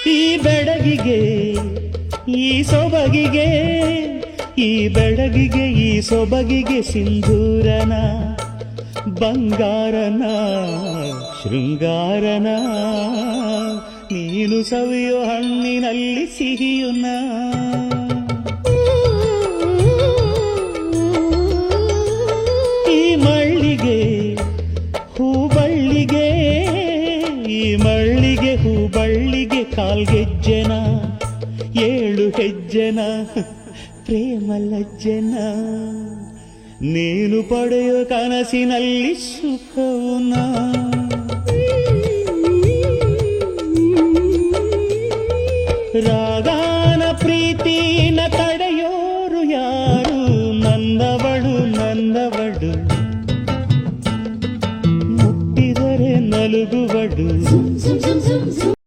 ಈ ಬೆಡಗಿಗೆ ಈ ಸೊಬಗಿಗೆ, ಈ ಬೆಡಗಿಗೆ ಈ ಸೊಬಗಿಗೆ ಸಿಂಧೂರನ ಬಂಗಾರನ ಶೃಂಗಾರನ, ನೀನು ಸವಿಯೋ ಹಣ್ಣಿನಲ್ಲಿ ಸಿಹಿಯುನ. ಈ ಮಳ್ಳಿಗೆ ಹೂಬಳ್ಳಿಗೆ, ಈ ಮಳ್ಳಿಗೆ ಹೂಬಳ್ಳಿಗೆ ಕಾಲ್ಗೆಜ್ಜೆನ, 7 ಹೆಜ್ಜೆನ ಪ್ರೇಮ ಲಜ್ಜೆನ, ನೀನು ಪಡೆಯೋ ಕನಸಿನಲ್ಲಿ ಸುಖವುನ. ರಾಗ